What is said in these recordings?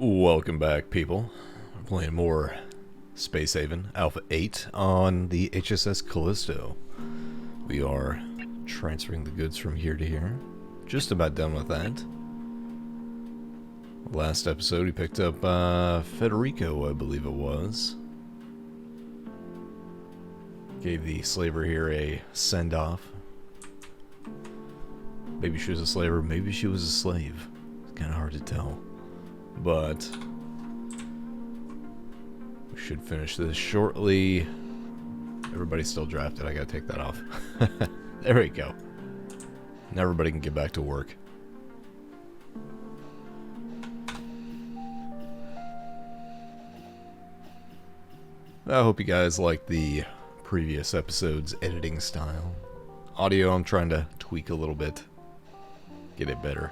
Welcome back, people. We're playing more Spacehaven Alpha 8 on the HSS Callisto. We are transferring the goods from here to here. Just about done with that. Last episode we picked up Federico, I believe it was. Gave the slaver here a send-off. Maybe she was a slaver, maybe she was a slave. It's kind of hard to tell. But we should finish this shortly. Everybody's still drafted. I gotta take that off. There we go. Now everybody can get back to work. I hope you guys liked the previous episode's editing style. Audio I'm trying to tweak a little bit. Get it better.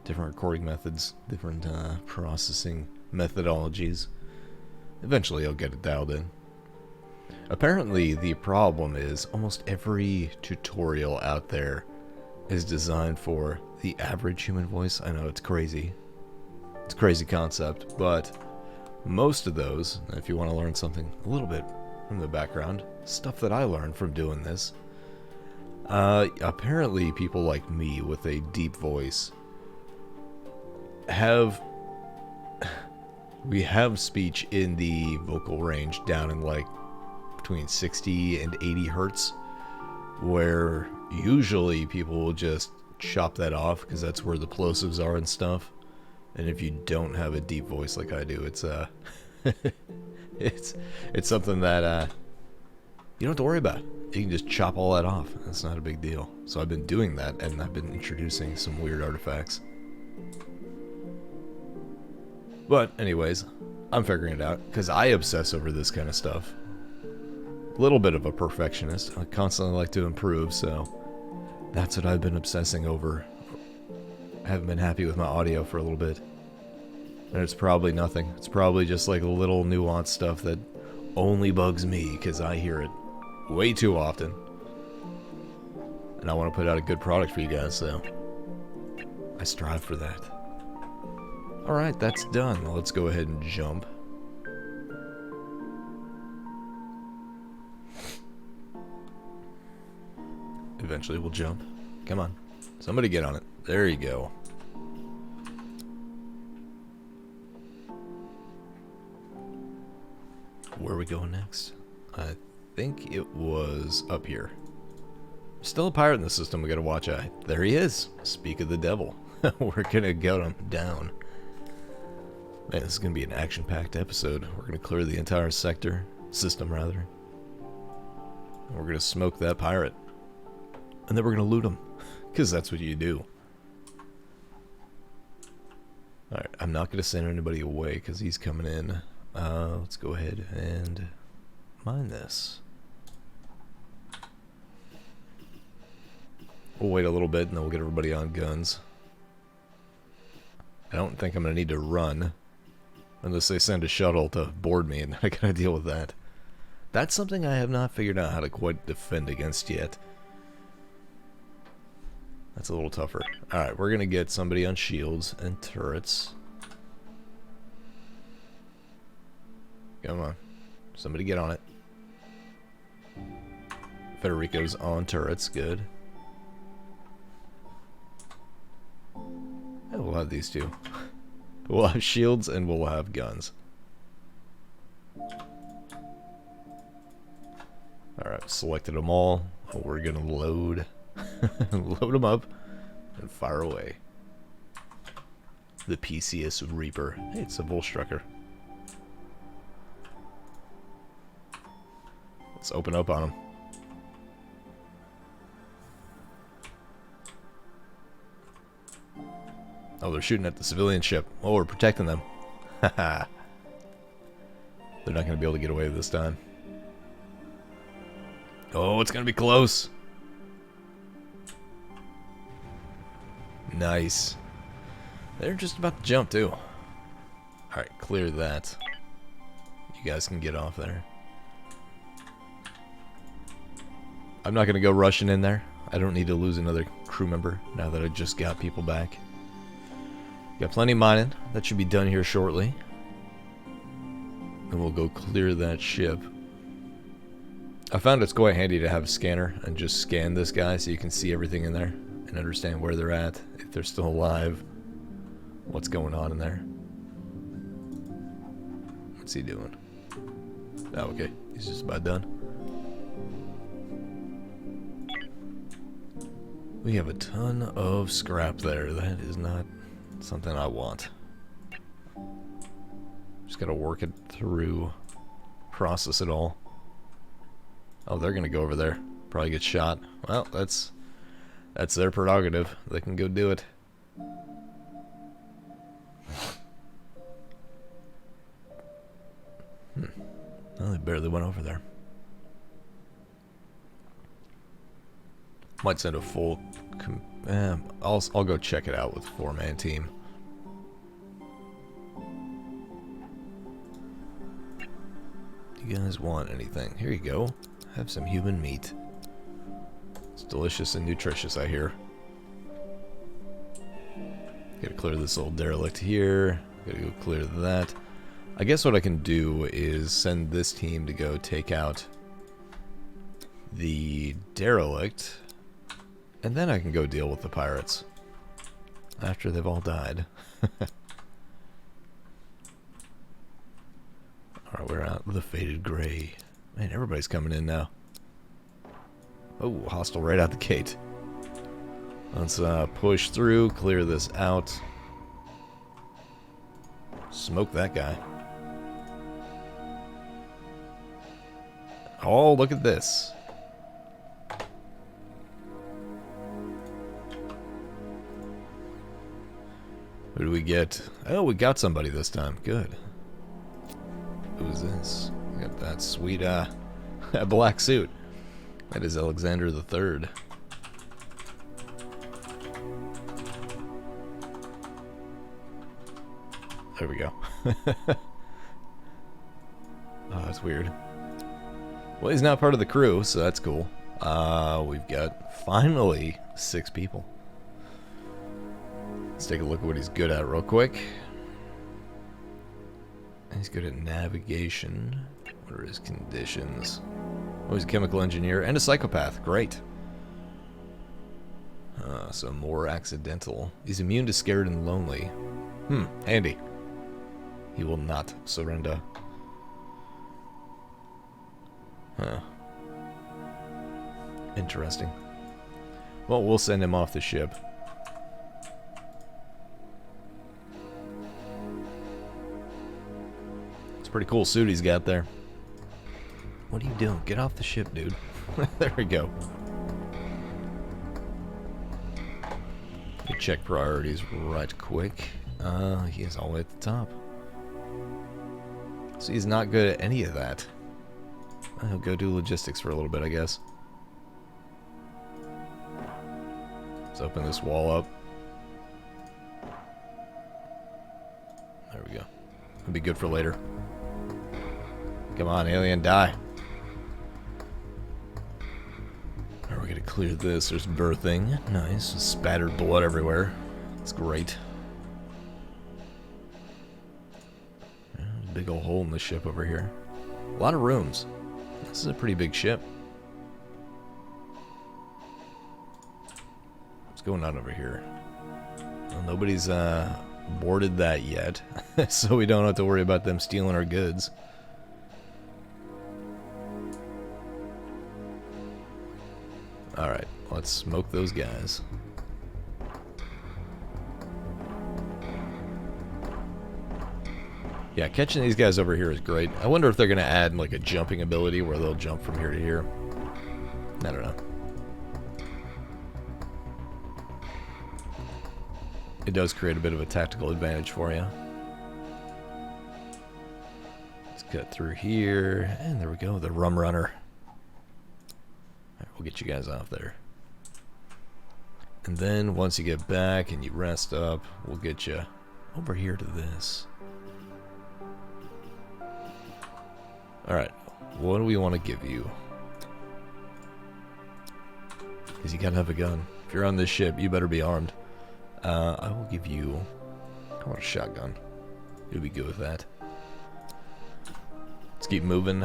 Different recording methods, different processing methodologies. Eventually I'll get it dialed in. Apparently the problem is almost every tutorial out there is designed for the average human voice. I know it's crazy. It's a crazy concept, but most of those, if you want to learn something a little bit from the background, stuff that I learned from doing this, apparently people like me with a deep voice we have speech in the vocal range down in like between 60 and 80 hertz, where usually people will just chop that off because that's where the plosives are and stuff. And if you don't have a deep voice like I do, it's it's something that you don't have to worry about. You can just chop all that off. That's not a big deal. So I've been doing that, and I've been introducing some weird artifacts. But anyways, I'm figuring it out because I obsess over this kind of stuff. A little bit of a perfectionist. I constantly like to improve, so that's what I've been obsessing over. I haven't been happy with my audio for a little bit. And it's probably nothing. It's probably just like a little nuanced stuff that only bugs me because I hear it way too often. And I want to put out a good product for you guys, so I strive for that. Alright, that's done. Let's go ahead and jump. Eventually we'll jump. Come on. Somebody get on it. There you go. Where are we going next? I think it was up here. Still a pirate in the system we gotta watch out. There he is. Speak of the devil. We're gonna get him down. Man, this is going to be an action-packed episode. We're going to clear the entire system rather. And we're going to smoke that pirate. And then we're going to loot him. Because that's what you do. Alright, I'm not going to send anybody away because he's coming in. Let's go ahead and mine this. We'll wait a little bit and then we'll get everybody on guns. I don't think I'm going to need to run. Unless they send a shuttle to board me, and I gotta deal with that. That's something I have not figured out how to quite defend against yet. That's a little tougher. Alright, we're gonna get somebody on shields and turrets. Come on. Somebody get on it. Federico's on turrets, good. Yeah, we'll have these two. We'll have shields and we'll have guns. Alright, selected them all. We're gonna load. Load them up and fire away. The PCS Reaper. Hey, it's a Volstrucker. Let's open up on them. Oh, they're shooting at the civilian ship. Oh, we're protecting them. Haha. They're not going to be able to get away this time. Oh, it's going to be close. Nice. They're just about to jump, too. Alright, clear that. You guys can get off there. I'm not going to go rushing in there. I don't need to lose another crew member now that I just got people back. Got plenty of mining. That should be done here shortly. And we'll go clear that ship. I found it's quite handy to have a scanner and just scan this guy so you can see everything in there and understand where they're at, if they're still alive, what's going on in there. What's he doing? Oh, okay. He's just about done. We have a ton of scrap there. That is not something I want. Just gotta work it through, process it all. Oh, they're gonna go over there. Probably get shot. Well, that's their prerogative. They can go do it. Well, they barely went over there. Might send a full. I'll go check it out with a 4-man team. Do you guys want anything? Here you go. Have some human meat. It's delicious and nutritious, I hear. Gotta clear this little derelict here. Gotta go clear that. I guess what I can do is send this team to go take out the derelict, and then I can go deal with the pirates after they've all died. Alright, we're out with the faded gray. Man, everybody's coming in now. Oh, hostile right out the gate. Let's push through, clear this out. Smoke that guy. Oh, look at this. Who do we get? Oh, we got somebody this time. Good. Who's this? We got that sweet black suit. That is Alexander the Third. There we go. Oh, that's weird. Well, he's not part of the crew, so that's cool. We've got, finally, 6 people. Let's take a look at what he's good at real quick. He's good at navigation. What are his conditions? Oh, he's a chemical engineer and a psychopath. Great. So more accidental. He's immune to scared and lonely. Handy. He will not surrender. Huh. Interesting. Well, we'll send him off the ship. It's a pretty cool suit he's got there. What are you doing? Get off the ship, dude. There we go. Check priorities right quick. He is all the way at the top. So he's not good at any of that. I'll go do logistics for a little bit, I guess. Let's open this wall up. There we go. It'll be good for later. Come on, alien, die. We're gonna clear this. There's birthing. Nice. Spattered blood everywhere. That's great. Big old hole in the ship over here. A lot of rooms. This is a pretty big ship. What's going on over here? Well, nobody's boarded that yet, so we don't have to worry about them stealing our goods. Alright, let's smoke those guys. Yeah, catching these guys over here is great. I wonder if they're going to add like a jumping ability where they'll jump from here to here. I don't know. It does create a bit of a tactical advantage for you. Let's cut through here. And there we go, the rum runner. We'll get you guys off there. And then once you get back and you rest up, we'll get you over here to this. Alright, what do we want to give you? Because you gotta have a gun. If you're on this ship, you better be armed. I will give you I want a shotgun. You'll be good with that. Let's keep moving.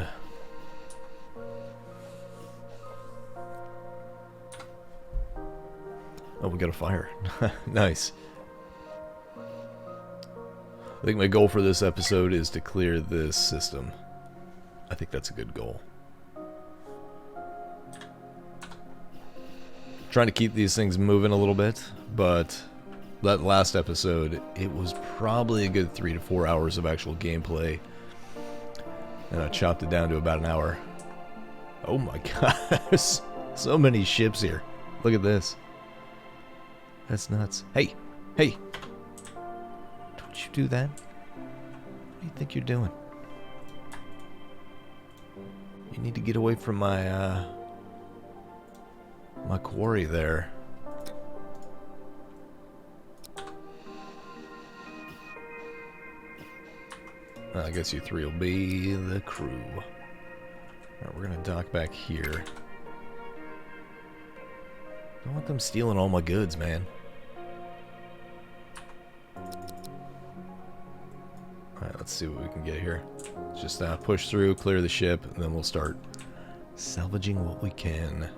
Oh, we got a fire. Nice. I think my goal for this episode is to clear this system. I think that's a good goal. Trying to keep these things moving a little bit, but that last episode, it was probably a good 3 to 4 hours of actual gameplay. And I chopped it down to about an hour. Oh my gosh. So many ships here. Look at this. That's nuts. Hey! Hey! Don't you do that? What do you think you're doing? You need to get away from my, my quarry there. I guess you three will be the crew. Alright, we're gonna dock back here. Don't want them stealing all my goods, man. Alright, let's see what we can get here. Let's just push through, clear the ship, and then we'll start salvaging what we can.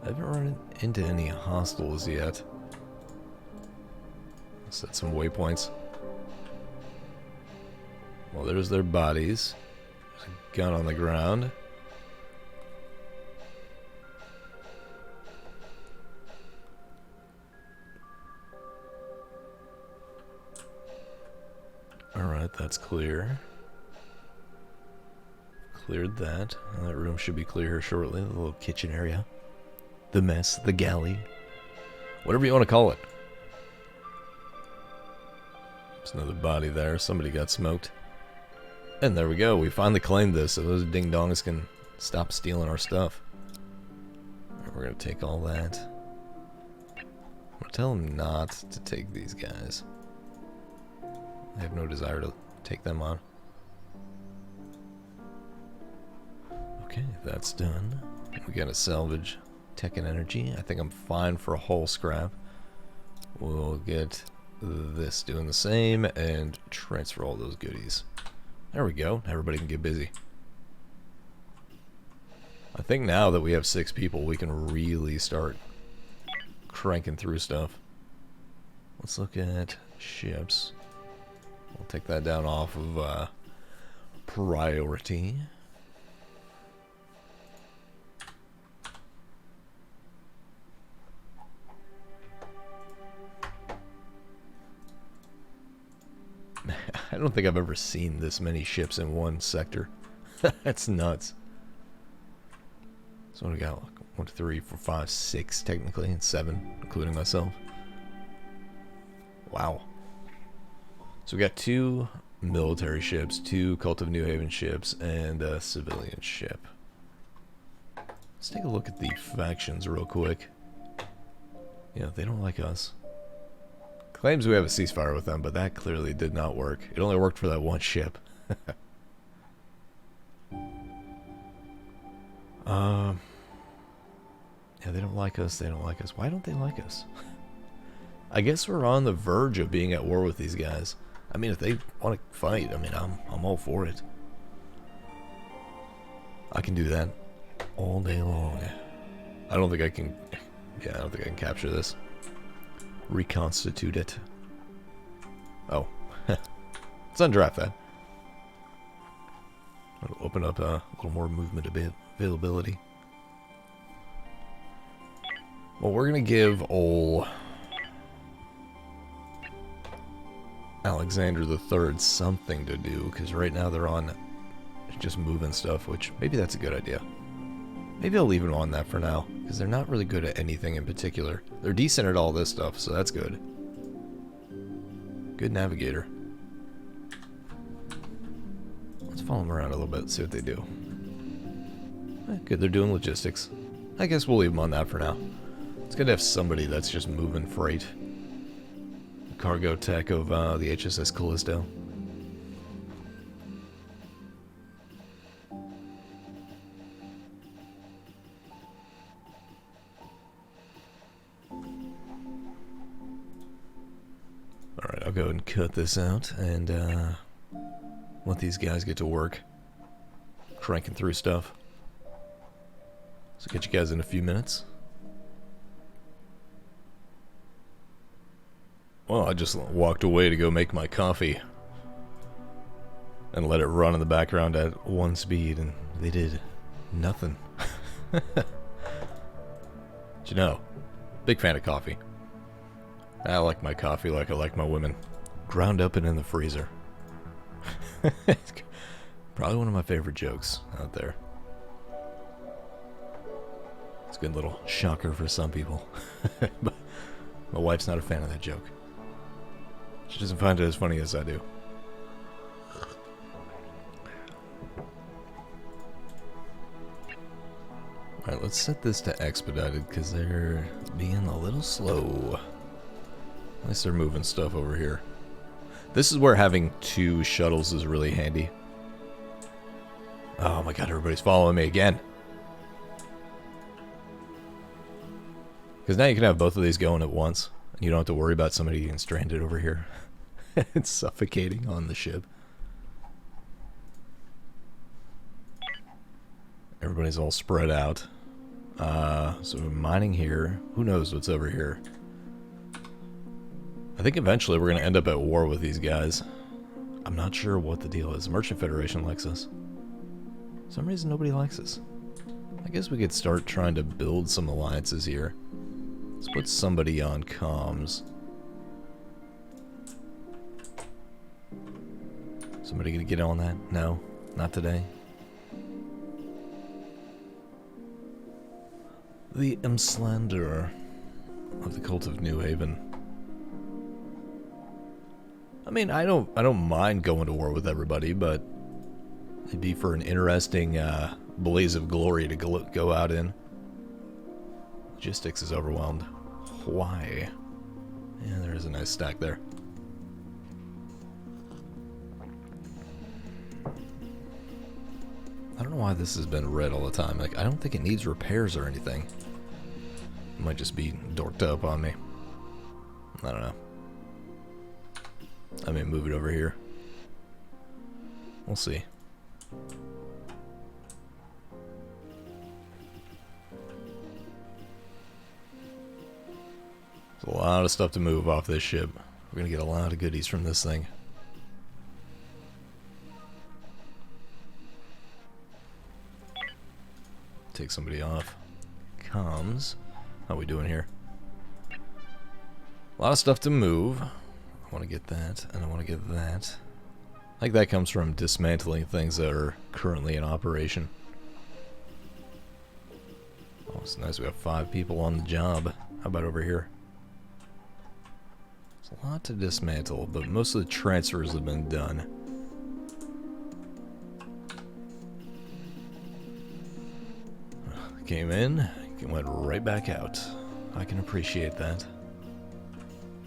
I haven't run into any hostiles yet. Set some waypoints. Well, there's their bodies. There's a gun on the ground. Alright, that's clear. Cleared that. That room should be clear here shortly. The little kitchen area. The mess, the galley. Whatever you want to call it. There's another body there. Somebody got smoked. And there we go. We finally claimed this, so those ding-dongs can stop stealing our stuff. We're going to take all that. I'm going to tell them not to take these guys. I have no desire to take them on. Okay, that's done. We got to salvage tech and energy. I think I'm fine for a whole scrap. We'll get this doing the same and transfer all those goodies. There we go. Everybody can get busy. I think now that we have 6 people, we can really start cranking through stuff. Let's look at ships. We'll take that down off of priority. I don't think I've ever seen this many ships in one sector. That's nuts. So what do we got? 1, 2, 3, 4, 5, 6 technically, and 7, including myself. Wow. So we got 2 military ships, 2 Cult of New Haven ships, and a civilian ship. Let's take a look at the factions real quick. Yeah, they don't like us. Claims we have a ceasefire with them, but that clearly did not work. It only worked for that one ship. Yeah, they don't like us. They don't like us. Why don't they like us? I guess we're on the verge of being at war with these guys. I mean, if they want to fight, I mean, I'm all for it. I can do that all day long. I don't think I can. Yeah, I don't think I can capture this. Reconstitute it. Oh. Let's undraft that. It'll open up a little more movement availability. Well, we're going to give old Alexander III something to do, because right now they're on just moving stuff, which maybe that's a good idea. Maybe I'll leave them on that for now, because they're not really good at anything in particular. They're decent at all this stuff, so that's good. Good navigator. Let's follow them around a little bit, see what they do. Good, they're doing logistics. I guess we'll leave them on that for now. It's good to have somebody that's just moving freight. Cargo tech of the HSS Callisto. Alright, I'll go and cut this out and let these guys get to work cranking through stuff. So get you guys in a few minutes. Well, I just walked away to go make my coffee and let it run in the background at 1 speed, and they did nothing. But you know, big fan of coffee. I like my coffee like I like my women. Ground up and in the freezer. Probably one of my favorite jokes out there. It's a good little shocker for some people. But my wife's not a fan of that joke. She doesn't find it as funny as I do. Alright, let's set this to expedited because they're being a little slow. At least they're moving stuff over here. This is where having 2 shuttles is really handy. Oh my god, everybody's following me again. Because now you can have both of these going at once. And you don't have to worry about somebody getting stranded over here. It's suffocating on the ship. Everybody's all spread out. So we're mining here. Who knows what's over here? I think eventually we're going to end up at war with these guys. I'm not sure what the deal is. Merchant Federation likes us. For some reason nobody likes us. I guess we could start trying to build some alliances here. Let's put somebody on comms. Somebody gonna get on that? No, not today. The Slanderer of the Cult of New Haven. I mean, I don't mind going to war with everybody, but it'd be for an interesting blaze of glory to go out in. Logistics is overwhelmed. Why? Yeah, there is a nice stack there. I don't know why this has been red all the time. Like, I don't think it needs repairs or anything. It might just be dorked up on me. I don't know. I may move it over here. We'll see. There's a lot of stuff to move off this ship. We're gonna get a lot of goodies from this thing. Take somebody off. Comms. How we doing here? A lot of stuff to move. I want to get that, and I want to get that. I think that comes from dismantling things that are currently in operation. Oh, it's nice we have 5 people on the job. How about over here? There's a lot to dismantle, but most of the transfers have been done. Came in, went right back out. I can appreciate that.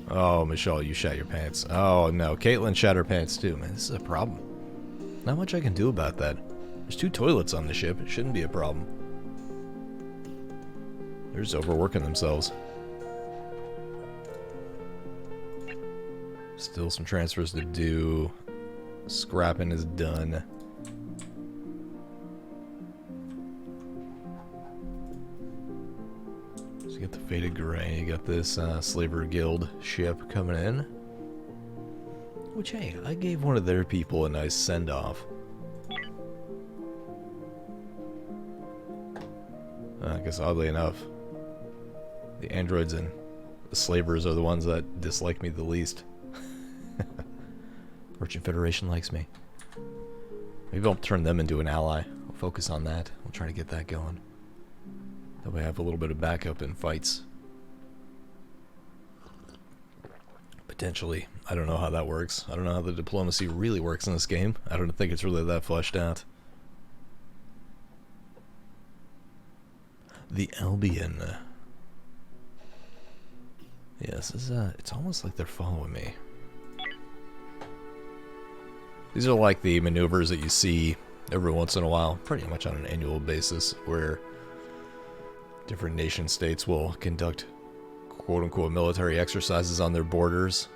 Oh, Michelle, you shat your pants. Oh, no. Caitlin shat her pants, too. Man, this is a problem. Not much I can do about that. There's 2 toilets on the ship. It shouldn't be a problem. They're just overworking themselves. Still some transfers to do. Scrapping is done. You got the Faded Gray, you got this Slaver Guild ship coming in. Which, hey, I gave one of their people a nice send-off. I guess oddly enough, the androids and the slavers are the ones that dislike me the least. Merchant Federation likes me. Maybe I'll turn them into an ally. We'll focus on that. We'll try to get that going. That way I have a little bit of backup in fights. Potentially. I don't know how that works. I don't know how the diplomacy really works in this game. I don't think it's really that fleshed out. The Albion. Yes, it's almost like they're following me. These are like the maneuvers that you see every once in a while, pretty much on an annual basis, where different nation states will conduct quote-unquote military exercises on their borders.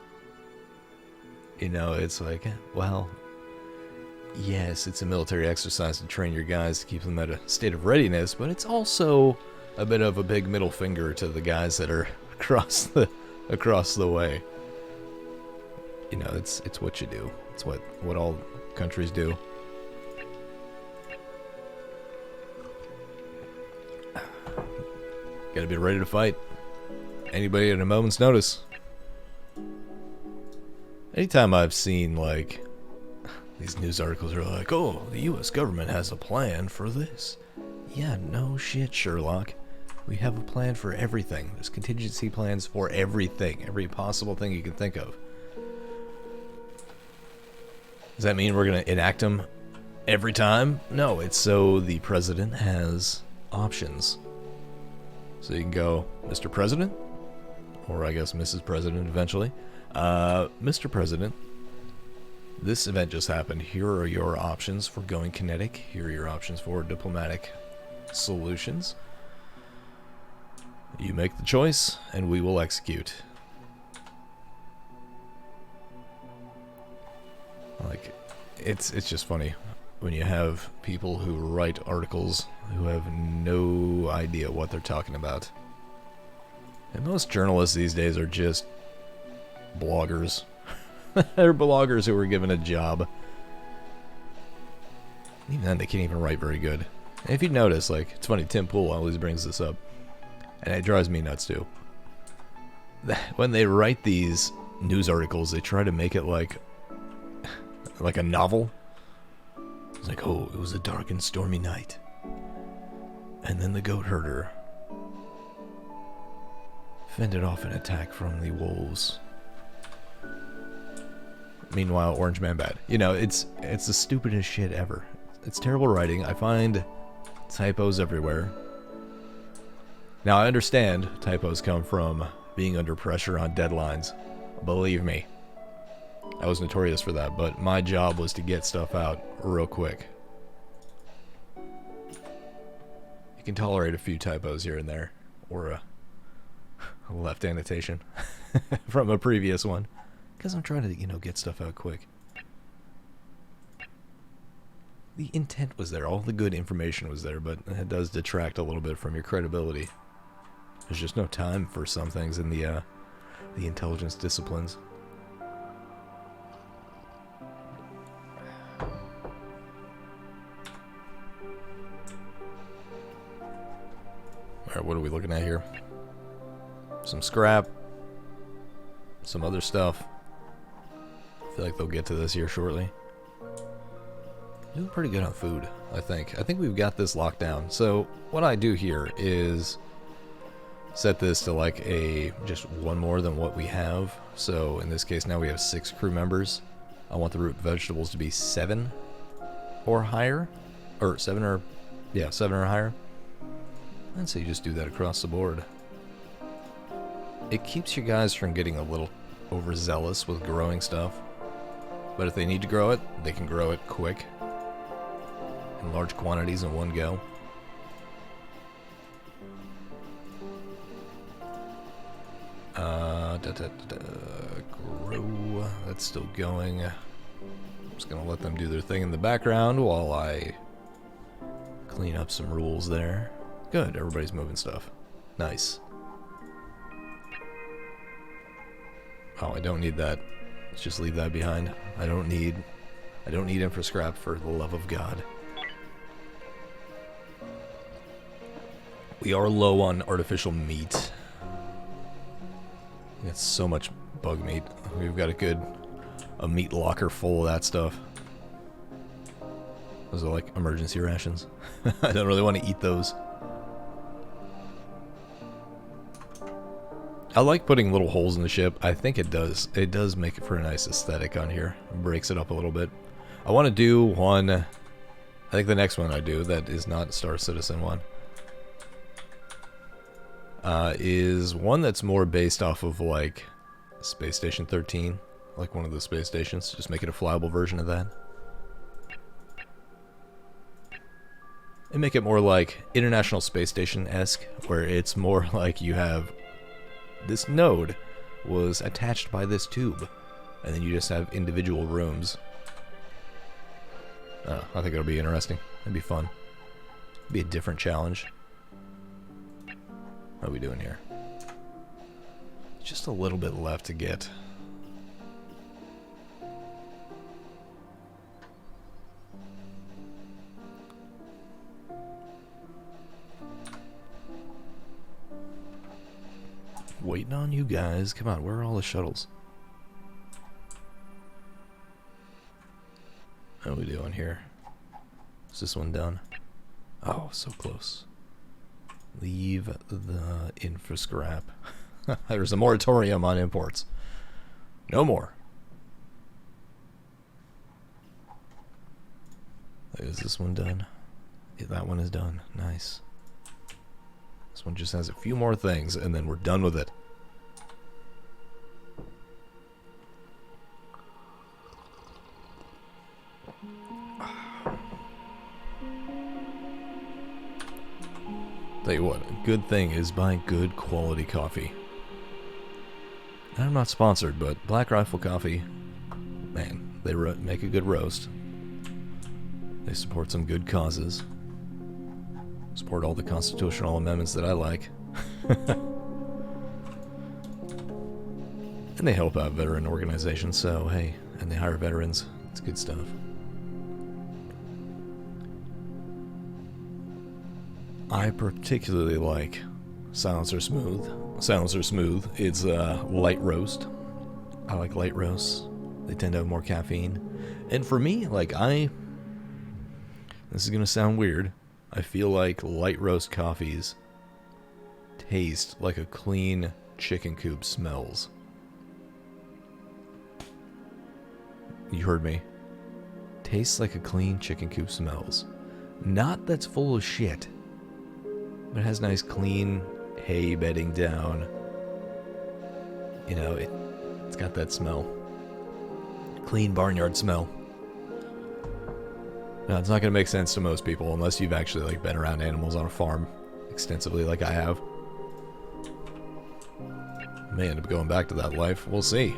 You know, it's like, well, yes, it's a military exercise to train your guys to keep them at a state of readiness, but it's also a bit of a big middle finger to the guys that are across the way. You know, it's what you do. It's what all countries do. Gotta be ready to fight. Anybody at a moment's notice. Anytime I've seen, like, these news articles are like, oh, the U.S. government has a plan for this. Yeah, no shit, Sherlock. We have a plan for everything. There's contingency plans for everything. Every possible thing you can think of. Does that mean we're going to enact them every time? No, it's so the president has options. So you can go, Mr. President, or I guess Mrs. President eventually. Mr. President, this event just happened. Here are your options for going kinetic. Here are your options for diplomatic solutions. You make the choice, and we will execute. Like, it's just funny when you have people who write articles who have no idea what they're talking about. And most journalists these days are just bloggers. They're bloggers who were given a job. Even then, they can't even write very good. And if you notice, like, it's funny, Tim Pool always brings this up, and it drives me nuts too. When they write these news articles, they try to make it like a novel. It's like, oh, it was a dark and stormy night. And then the goat herder fended off an attack from the wolves. Meanwhile, Orange Man bad. You know, it's the stupidest shit ever. It's terrible writing. I find typos everywhere. Now, I understand typos come from being under pressure on deadlines. Believe me. I was notorious for that, but my job was to get stuff out real quick. You can tolerate a few typos here and there, or a left annotation from a previous one, because I'm trying to, you know, get stuff out quick. The intent was there, all the good information was there, but it does detract a little bit from your credibility. There's just no time for some things in the intelligence disciplines. Alright, what are we looking at here? Some scrap. Some other stuff. I feel like they'll get to this here shortly. Doing pretty good on food, I think. I think we've got this locked down. So, what I do here is set this to like just one more than what we have. So, in this case, now we have 6 crew members. I want the root vegetables to be 7 or higher. Or 7 or higher. And so you just do that across the board. It keeps you guys from getting a little overzealous with growing stuff. But if they need to grow it, they can grow it quick. In large quantities in one go. Grow. That's still going. I'm just gonna let them do their thing in the background while I clean up some rules there. Good, everybody's moving stuff. Nice. Oh, I don't need that. Let's just leave that behind. I don't need infra scrap, for the love of God. We are low on artificial meat. It's so much bug meat. We've got a meat locker full of that stuff. Those are like emergency rations. I don't really want to eat those. I like putting little holes in the ship. I think it does. It does make it for a nice aesthetic on here. It breaks it up a little bit. I want to do one. I think the next one I do that is not Star Citizen one is one that's more based off of like Space Station 13, like one of the space stations. Just make it a flyable version of that. And make it more like International Space Station-esque, where it's more like you have this node was attached by this tube, and then you just have individual rooms. I think it'll be interesting. It'd be fun. Be a different challenge. How are we doing here? Just a little bit left to get. Waiting on you guys. Come on, where are all the shuttles? How are we doing here? Is this one done? Oh, so close. Leave the infra scrap. There's a moratorium on imports. No more. Is this one done? Yeah, that one is done. Nice. This one just has a few more things, and then we're done with it. Tell you what, a good thing is buy good quality coffee. I'm not sponsored, but Black Rifle Coffee, man, they make a good roast. They support some good causes. Support all the constitutional amendments that I like. And they help out veteran organizations, so hey, and they hire veterans. It's good stuff. I particularly like Silencer Smooth. Silencer Smooth, it's light roast. I like light roasts. They tend to have more caffeine. And for me, like this is gonna sound weird, I feel like light roast coffees taste like a clean chicken coop smells. You heard me. Tastes like a clean chicken coop smells. Not that's full of shit. But it has nice clean hay bedding down. You know, it's got that smell. Clean barnyard smell. Now, it's not going to make sense to most people unless you've actually like been around animals on a farm extensively like I have. May end up going back to that life. We'll see.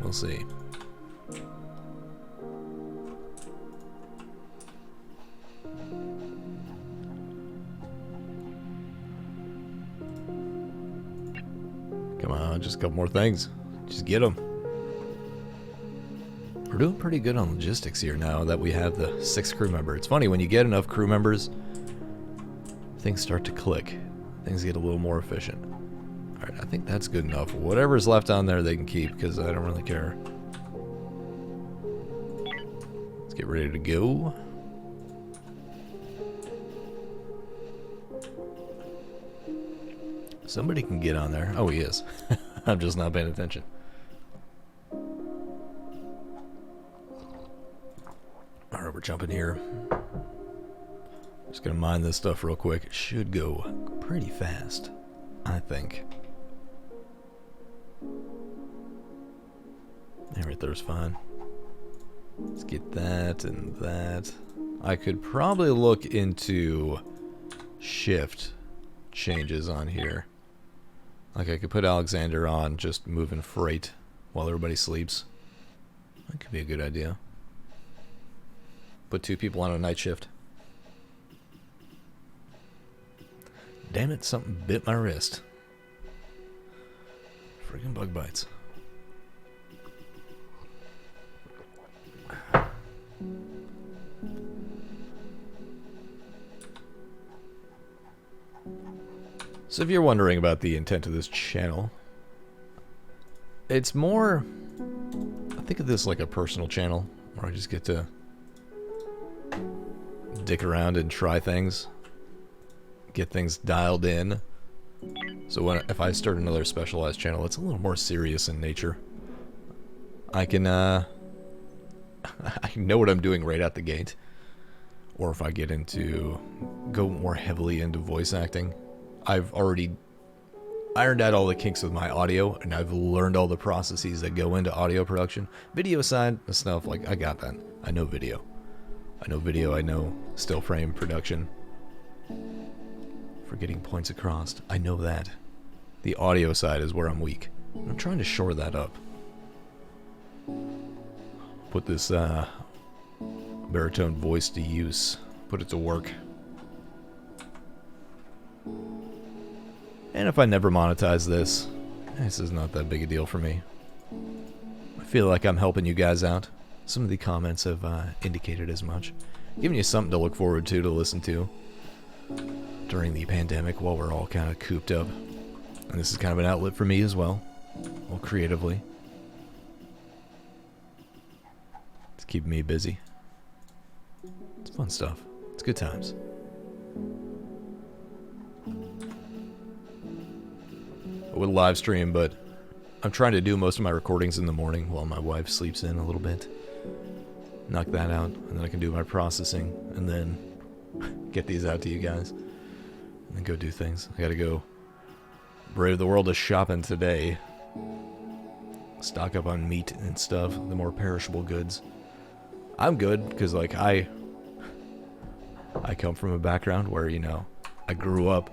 We'll see. Come on, just a couple more things. Just get them. We're doing pretty good on logistics here now that we have the 6th crew member. It's funny, when you get enough crew members, things start to click. Things get a little more efficient. Alright, I think that's good enough. Whatever's left on there they can keep, because I don't really care. Let's get ready to go. Somebody can get on there. Oh, he is. I'm just not paying attention. Alright, we're jumping here. Just gonna mine this stuff real quick. It should go pretty fast, I think. Yeah, right there's fine. Let's get that and that. I could probably look into shift changes on here. Like I could put Alexander on just moving freight while everybody sleeps. That could be a good idea. Put 2 people on a night shift. Damn it, something bit my wrist. Friggin' bug bites. So if you're wondering about the intent of this channel, it's more, I think of this like a personal channel where I just get to dick around and try things, get things dialed in. So if I start another specialized channel, it's a little more serious in nature. I can I know what I'm doing right out the gate. Or if I go more heavily into voice acting, I've already ironed out all the kinks with my audio, and I've learned all the processes that go into audio production. Video side stuff, like, I got that. I know video. I know still frame production. For getting points across, I know that. The audio side is where I'm weak. I'm trying to shore that up. put this baritone voice to use. Put it to work. And if I never monetize this is not that big a deal for me. I feel like I'm helping you guys out. Some of the comments have indicated as much. Giving you something to look forward to listen to during the pandemic while we're all kind of cooped up. And this is kind of an outlet for me as well creatively. It's keeping me busy. It's fun stuff. It's good times. I would live stream, but I'm trying to do most of my recordings in the morning while my wife sleeps in a little bit. Knock that out, and then I can do my processing, and then get these out to you guys, and then go do things. I gotta go brave the world of shopping today. Stock up on meat and stuff, the more perishable goods. I'm good, because, like, I come from a background where, you know, I grew up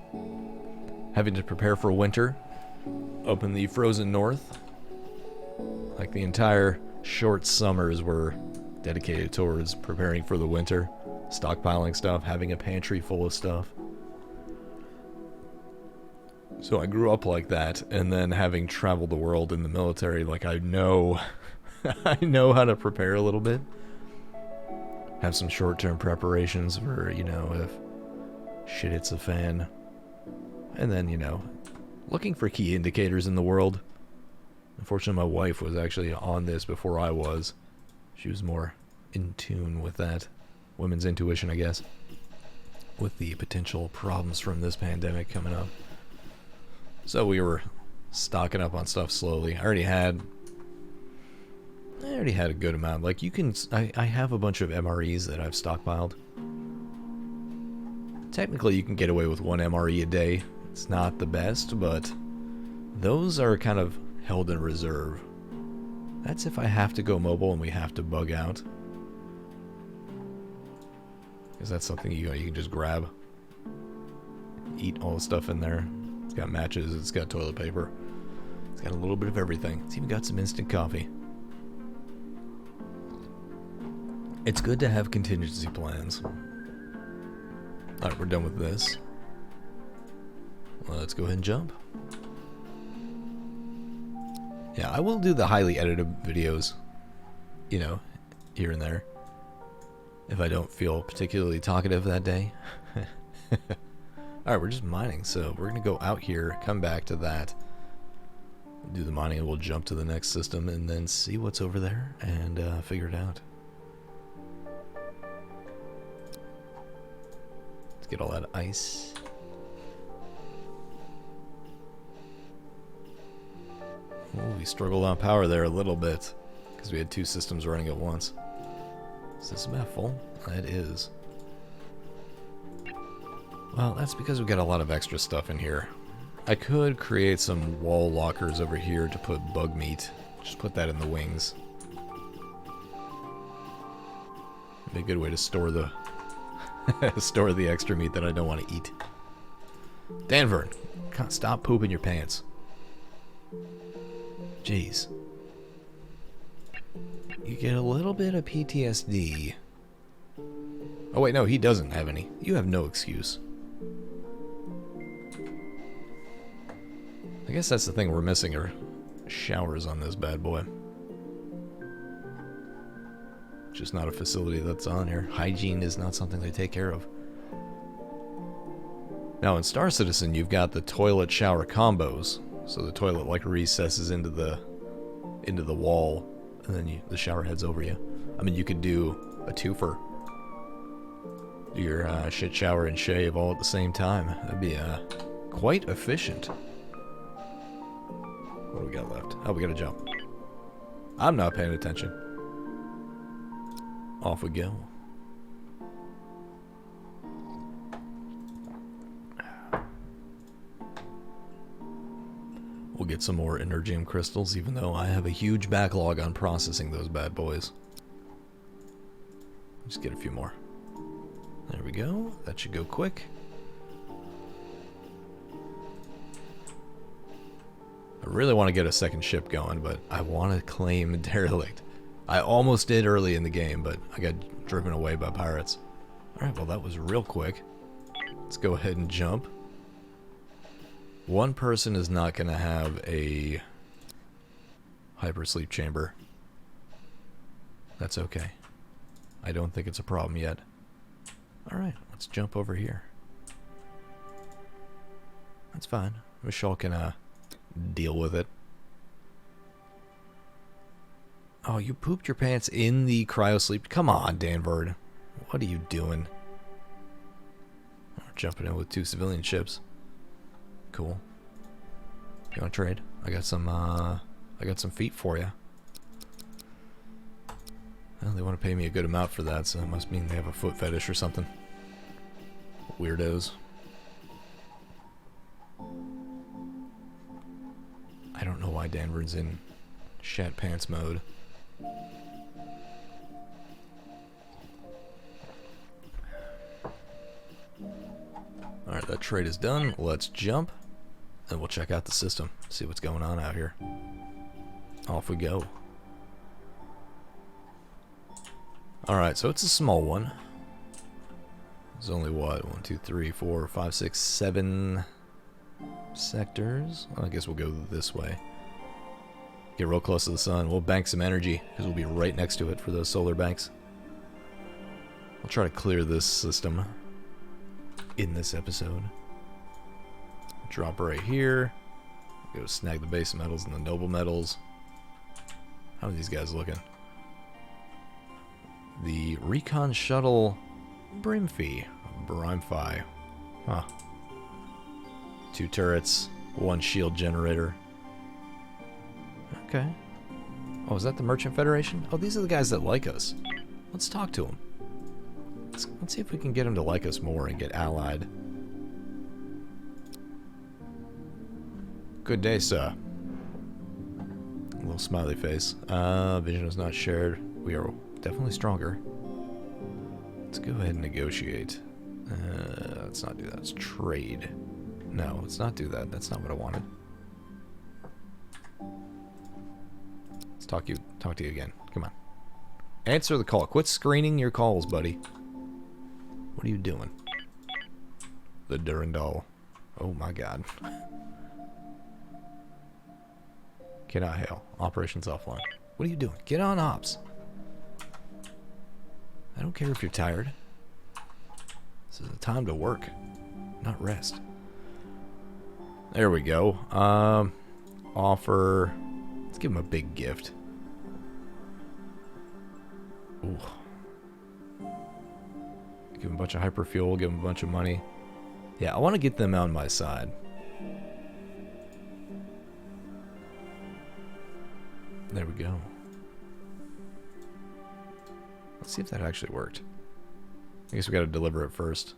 having to prepare for winter up in the frozen north. Like, the entire short summers were dedicated towards preparing for the winter, stockpiling stuff, having a pantry full of stuff. So I grew up like that, and then having traveled the world in the military, like, I know I know how to prepare a little bit. Have some short-term preparations for, you know, if shit hits the fan. And then, you know, looking for key indicators in the world. Unfortunately, my wife was actually on this before I was. She was more in tune with that. Women's intuition, I guess. With the potential problems from this pandemic coming up. So we were stocking up on stuff slowly. I already had a good amount. Like, you can... I have a bunch of MREs that I've stockpiled. Technically, you can get away with one MRE a day. It's not the best, but those are kind of held in reserve. That's if I have to go mobile and we have to bug out. Because that's something you can just grab. Eat all the stuff in there. It's got matches, it's got toilet paper. It's got a little bit of everything. It's even got some instant coffee. It's good to have contingency plans. Alright, we're done with this. Let's go ahead and jump. Yeah, I will do the highly edited videos, you know, here and there, if I don't feel particularly talkative that day. Alright, we're just mining, so we're going to go out here, come back to that, do the mining, and we'll jump to the next system, and then see what's over there, and figure it out. Let's get all that ice. Ooh, we struggled on power there a little bit, because we had two systems running at once. Is this map full? It is. Well, that's because we've got a lot of extra stuff in here. I could create some wall lockers over here to put bug meat. Just put that in the wings. Be a good way to store the store the extra meat that I don't want to eat. Danvern, stop pooping your pants. Jeez. You get a little bit of PTSD. Oh wait, no, he doesn't have any. You have no excuse. I guess that's the thing we're missing are showers on this bad boy. Just not a facility that's on here. Hygiene is not something they take care of. Now in Star Citizen, you've got the toilet shower combos. So the toilet like recesses into the wall, and then the shower heads over you. I mean, you could do a twofer. Do your shit shower and shave all at the same time. That'd be quite efficient. What do we got left? Oh, we gotta jump. I'm not paying attention. Off we go. We'll get some more Energium crystals, even though I have a huge backlog on processing those bad boys. Just get a few more. There we go. That should go quick. I really want to get a second ship going, but I want to claim Derelict. I almost did early in the game, but I got driven away by pirates. Alright, well that was real quick. Let's go ahead and jump. One person is not going to have a hypersleep chamber. That's okay. I don't think it's a problem yet. Alright, let's jump over here. That's fine. Michelle can deal with it. Oh, you pooped your pants in the cryosleep? Come on, Danverd. What are you doing? We're jumping in with 2 civilian ships. Cool. You want to trade? I got some feet for you. Well, they want to pay me a good amount for that, so it must mean they have a foot fetish or something. Weirdos. I don't know why Danverd's in shat pants mode. Alright, that trade is done. Let's jump. And we'll check out the system. See what's going on out here. Off we go. Alright, so it's a small one. There's only what? 1, 2, 3, 4, 5, 6, 7 sectors. Well, I guess we'll go this way. Get real close to the sun. We'll bank some energy because we'll be right next to it for those solar banks. I'll try to clear this system in this episode. Drop right here. Go snag the base metals and the noble metals. How are these guys looking? The Recon Shuttle Brimfi. Huh. 2 turrets, 1 shield generator. Okay. Oh, is that the Merchant Federation? Oh, these are the guys that like us. Let's talk to them. Let's see if we can get them to like us more and get allied. Good day, sir. A little smiley face. Vision is not shared. We are definitely stronger. Let's go ahead and negotiate. Let's not do that. Let's trade. No, let's not do that. That's not what I wanted. Let's talk to you again. Come on. Answer the call. Quit screening your calls, buddy. What are you doing? The Durandal. Oh my god. Cannot hail. Operations offline. What are you doing? Get on ops. I don't care if you're tired. This is a time to work, not rest. There we go. Offer. Let's give him a big gift. Ooh. Give him a bunch of hyperfuel. Give him a bunch of money. Yeah, I want to get them on my side. There we go. Let's see if that actually worked. I guess we got to deliver it first.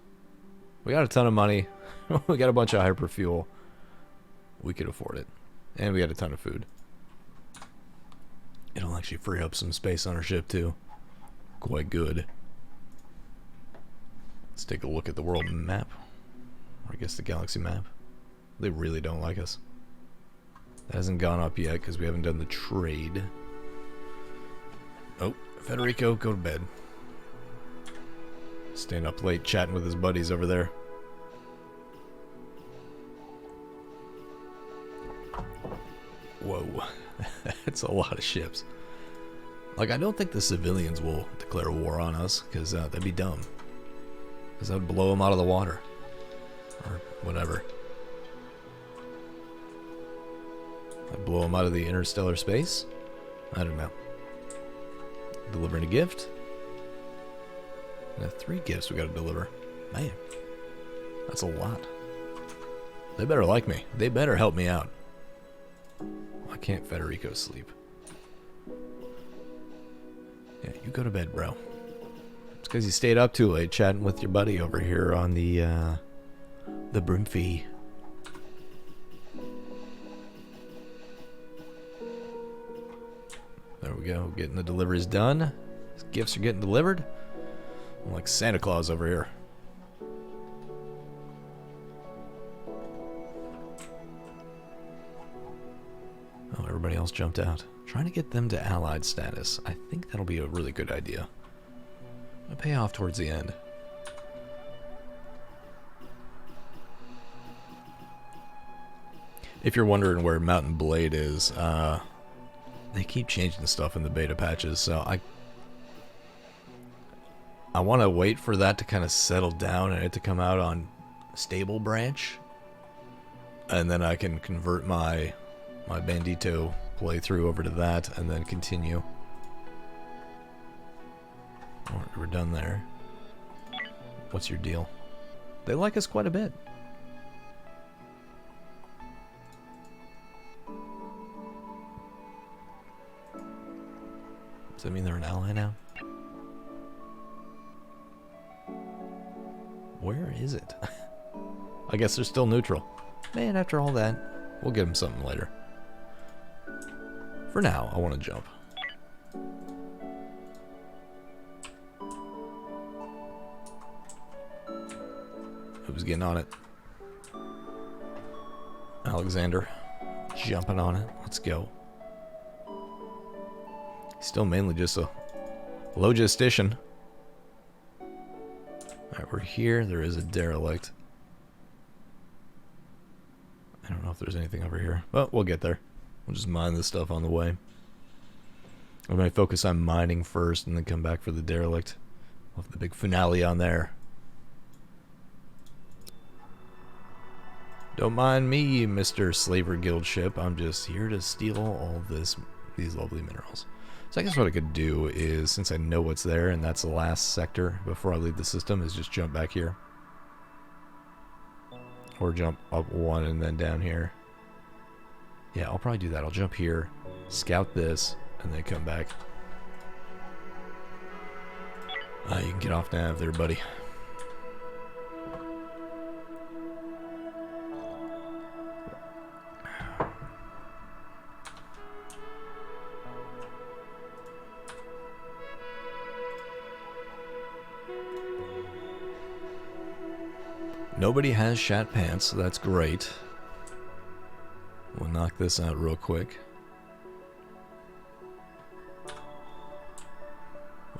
We got a ton of money. We got a bunch of hyperfuel. We could afford it. And we got a ton of food. It'll actually free up some space on our ship too. Quite good. Let's take a look at the world map. Or I guess the galaxy map. They really don't like us. That hasn't gone up yet because we haven't done the trade. Oh, Federico, go to bed. Staying up late chatting with his buddies over there. Whoa. That's a lot of ships. Like, I don't think the civilians will declare war on us because that'd be dumb. Because that would blow them out of the water. Or whatever. I'd blow them out of the interstellar space? I don't know. Delivering a gift? 3 gifts we gotta deliver. Man, that's a lot. They better like me. They better help me out. Why can't Federico sleep? Yeah, you go to bed, bro. It's because you stayed up too late chatting with your buddy over here on the Brimfi. There we go, getting the deliveries done. These gifts are getting delivered. I'm like Santa Claus over here. Oh, everybody else else jumped out. Trying to get them to allied status. I think that'll be a really good idea. It'll pay off towards the end. If you're wondering where Mountain Blade is, they keep changing stuff in the beta patches, so I want to wait for that to kind of settle down and it to come out on stable branch, and then I can convert my Bandito playthrough over to that and then continue. We're done there. What's your deal? They like us quite a bit. Does that mean they're an ally now? Where is it? I guess they're still neutral. Man, after all that, we'll get them something later. For now, I want to jump. Who's getting on it? Alexander. Jumping on it. Let's go. Still mainly just a logistician. Alright, we're here. There is a derelict. I don't know if there's anything over here. But we'll get there. We'll just mine this stuff on the way. I'm going to focus on mining first and then come back for the derelict. We'll have the big finale on there. Don't mind me, Mr. Slaver Guild ship. I'm just here to steal all these lovely minerals. So I guess what I could do is, since I know what's there, and that's the last sector before I leave the system, is just jump back here. Or jump up one and then down here. Yeah, I'll probably do that. I'll jump here, scout this, and then come back. You can get off nav there, buddy. Nobody has shat pants, so that's great. We'll knock this out real quick.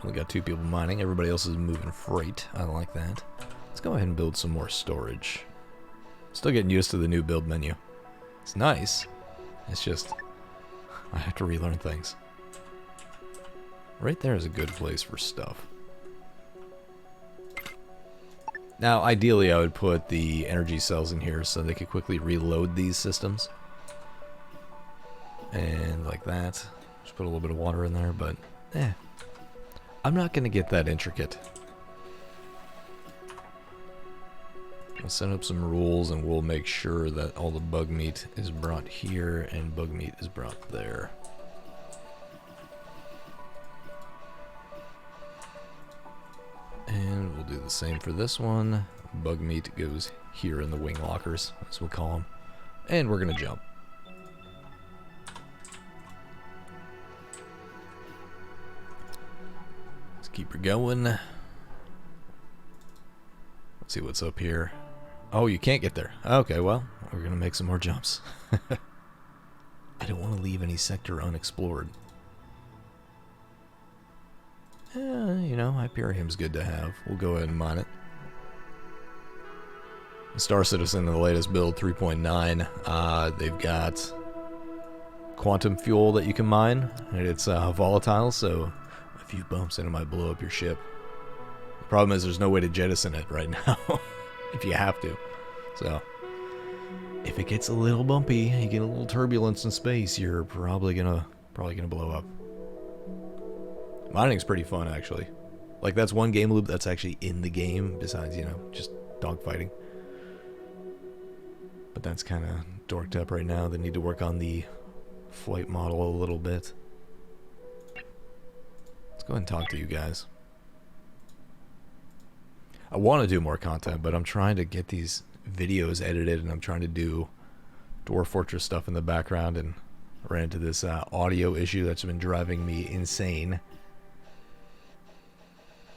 Only got 2 people mining, everybody else is moving freight. I like that. Let's go ahead and build some more storage. Still getting used to the new build menu. It's nice. It's just, I have to relearn things. Right there is a good place for stuff. Now, ideally, I would put the energy cells in here so they could quickly reload these systems. And like that. Just put a little bit of water in there, but I'm not going to get that intricate. I'll set up some rules and we'll make sure that all the bug meat is brought here and bug meat is brought there. And we'll do the same for this one. Bug meat goes here in the wing lockers, as we'll call them. And we're going to jump. Let's keep her going. Let's see what's up here. Oh, you can't get there. Okay, well, we're going to make some more jumps. I don't want to leave any sector unexplored. You know, Hyperium's good to have. We'll go ahead and mine it. Star Citizen in the latest build 3.9, they've got quantum fuel that you can mine, and it's volatile, so a few bumps and it might blow up your ship. The problem is there's no way to jettison it right now, if you have to. So, if it gets a little bumpy, you get a little turbulence in space, you're probably gonna blow up. Mining's pretty fun, actually. Like, that's one game loop that's actually in the game, besides, you know, just dogfighting. But that's kind of dorked up right now. They need to work on the flight model a little bit. Let's go ahead and talk to you guys. I want to do more content, but I'm trying to get these videos edited, and I'm trying to do Dwarf Fortress stuff in the background, and I ran into this audio issue that's been driving me insane.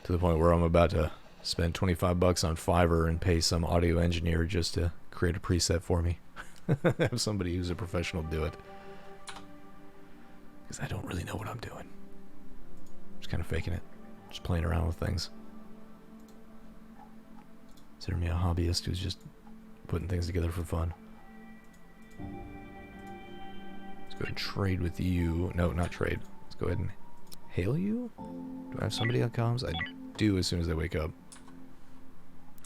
To the point where I'm about to spend 25 bucks on Fiverr and pay some audio engineer just to create a preset for me. Have somebody who's a professional do it. because I don't really know what I'm doing. Just kind of faking it. Just playing around with things. Consider me a hobbyist who's just putting things together for fun. Let's go ahead and trade with you. No, not trade. Let's go ahead and hail you. Do I have somebody that comes? I do as soon as they wake up.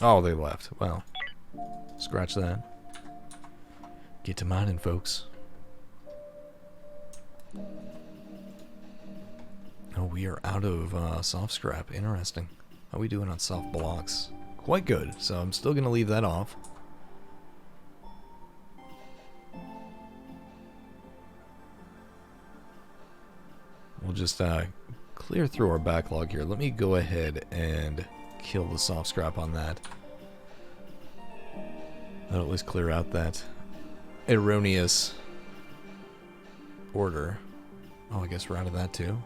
Oh, they left. Well, scratch that. Get to mining, folks. Oh, we are out of soft scrap. Interesting. How are we doing on soft blocks? Quite good, so I'm still going to leave that off. We'll just clear through our backlog here. Let me go ahead and kill the soft scrap on that. That'll at least clear out that erroneous order. Oh, I guess we're out of that too.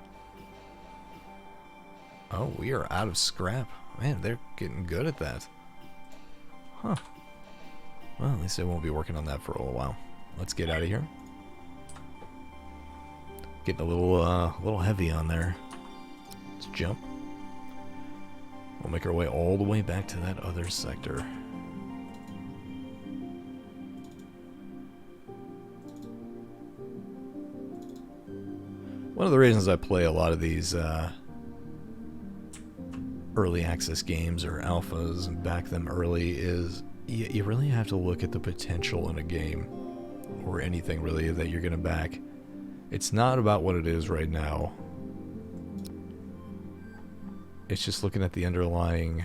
Oh, we are out of scrap. Man, they're getting good at that. Huh. Well, at least I won't be working on that for a little while. Let's get out of here. Getting a little heavy on there. Let's jump. We'll make our way all the way back to that other sector. One of the reasons I play a lot of these early access games or alphas and back them early is you really have to look at the potential in a game or anything really that you're going to back. It's not about what it is right now. It's just looking at the underlying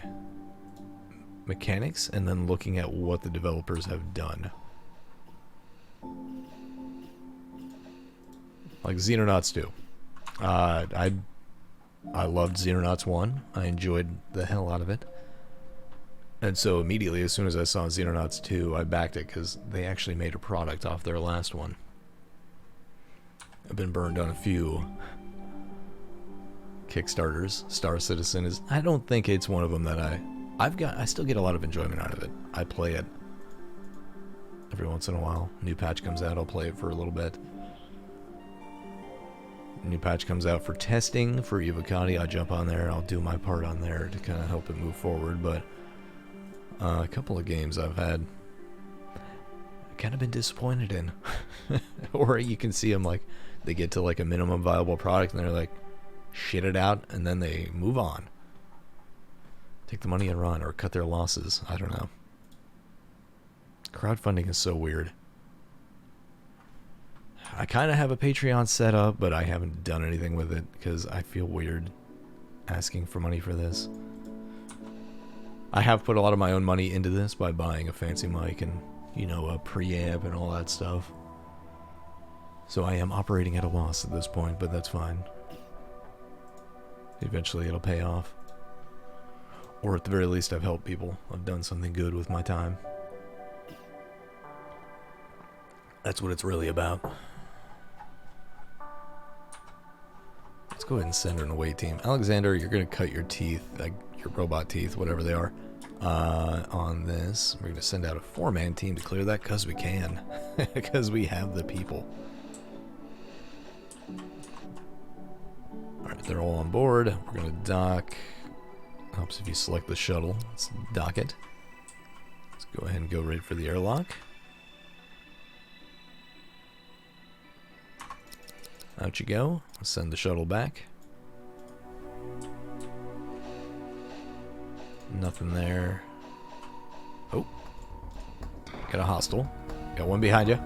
mechanics and then looking at what the developers have done. Like Xenonauts 2. I loved Xenonauts 1. I enjoyed the hell out of it. And so immediately, as soon as I saw Xenonauts 2, I backed it because they actually made a product off their last one. I've been burned on a few Kickstarters. Star Citizen is... I don't think it's one of them that I still get a lot of enjoyment out of it. I play it every once in a while. New patch comes out, I'll play it for a little bit. New patch comes out for testing for Evocati. I jump on there. I'll do my part on there to kind of help it move forward. But a couple of games I've had kind of been disappointed in. Or you can see them like they get to like a minimum viable product and they're like shit it out and then they move on. Take the money and run or cut their losses. I don't know. Crowdfunding is so weird. I kind of have a Patreon set up, but I haven't done anything with it because I feel weird asking for money for this. I have put a lot of my own money into this by buying a fancy mic and, you know, a preamp and all that stuff. So I am operating at a loss at this point, but that's fine. Eventually it'll pay off. Or at the very least I've helped people. I've done something good with my time. That's what it's really about. Let's go ahead and send her an away team. Alexander, you're going to cut your teeth, like your robot teeth, whatever they are, on this. We're going to send out a 4-man team to clear that because we can. Because we have the people. Alright, they're all on board. We're going to dock. Helps if you select the shuttle. Let's dock it. Let's go ahead and go right for the airlock. Out you go. Let's send the shuttle back. Nothing there. Oh. Got a hostile. Got one behind you.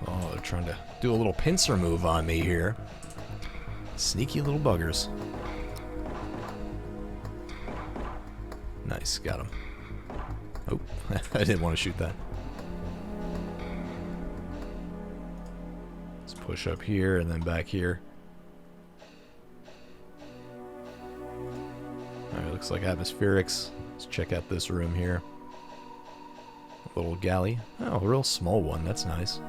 Oh, they're trying to do a little pincer move on me here. Sneaky little buggers. Nice, got him. Oh, I didn't want to shoot that. Let's push up here and then back here. Alright, looks like atmospherics. Let's check out this room here. A little galley. Oh, a real small one. That's nice.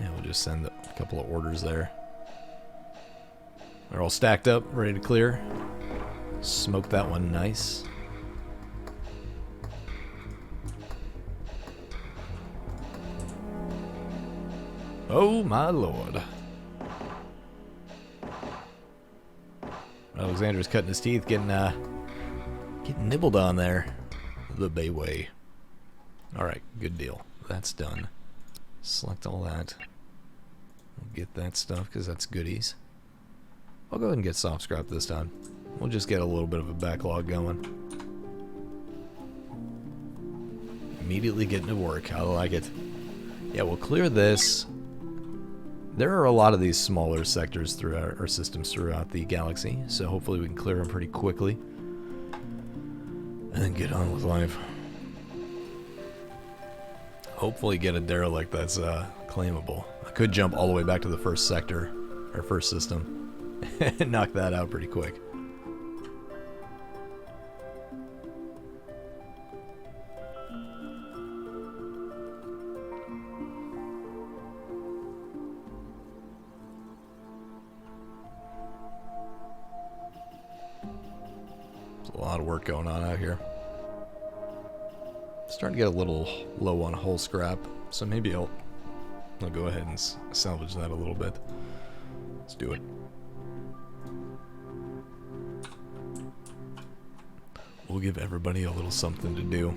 And we'll just send a couple of orders there. They're all stacked up, ready to clear. Smoke that one nice. Oh my lord. Alexander's cutting his teeth, getting nibbled on there. The Bay Way. Alright, good deal. That's done. Select all that. We'll get that stuff because that's goodies. I'll go ahead and get soft scrap this time. We'll just get a little bit of a backlog going. Immediately getting to work. I like it. Yeah, we'll clear this. There are a lot of these smaller sectors throughout our systems throughout the galaxy, so hopefully we can clear them pretty quickly. And then get on with life. Hopefully get a derelict that's claimable. I could jump all the way back to the first sector, or first system, and knock that out pretty quick. There's a lot of work going on out here. Starting to get a little low on hull scrap, so maybe I'll go ahead and salvage that a little bit. Let's do it. We'll give everybody a little something to do.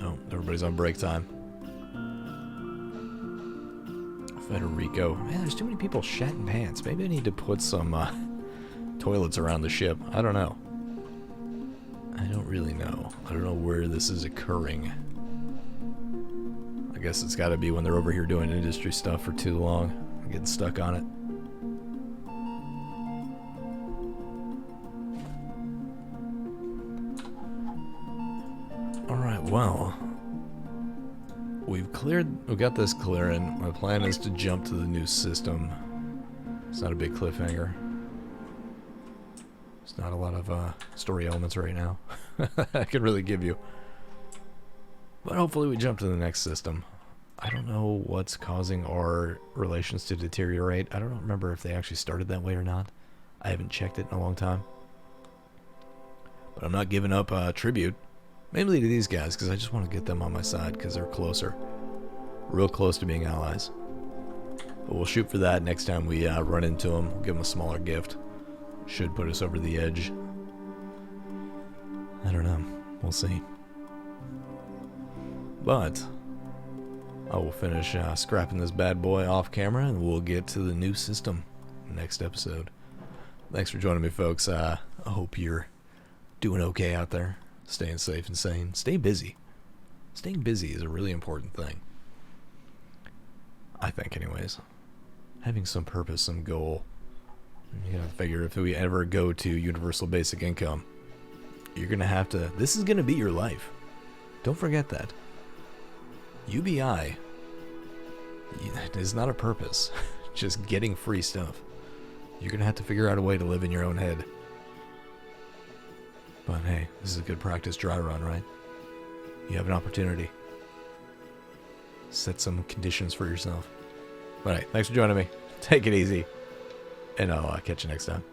Oh, everybody's on break time. Federico. Man, there's too many people shatting pants. Maybe I need to put some toilets around the ship. I don't know. I don't really know. I don't know where this is occurring. I guess it's got to be when they're over here doing industry stuff for too long. I'm getting stuck on it. Alright, well. We've got this clearing. My plan is to jump to the new system. It's not a big cliffhanger. It's not a lot of story elements right now I could really give you. But hopefully we jump to the next system. I don't know what's causing our relations to deteriorate. I don't remember if they actually started that way or not. I haven't checked it in a long time. But I'm not giving up tribute. Mainly to these guys, because I just want to get them on my side, because they're closer. Real close to being allies. But we'll shoot for that next time we run into them. We'll give them a smaller gift. Should put us over the edge. I don't know. We'll see. But I will finish scrapping this bad boy off camera, and we'll get to the new system next episode. Thanks for joining me, folks. I hope you're doing okay out there. Staying safe and sane. Stay busy. Staying busy is a really important thing. I think, anyways. Having some purpose, some goal. You gotta figure if we ever go to universal basic income, you're gonna have to. This is gonna be your life. Don't forget that. UBI is not a purpose. Just getting free stuff. You're gonna have to figure out a way to live in your own head. But hey, this is a good practice dry run, right? You have an opportunity. Set some conditions for yourself. But hey, thanks for joining me. Take it easy. And I'll catch you next time.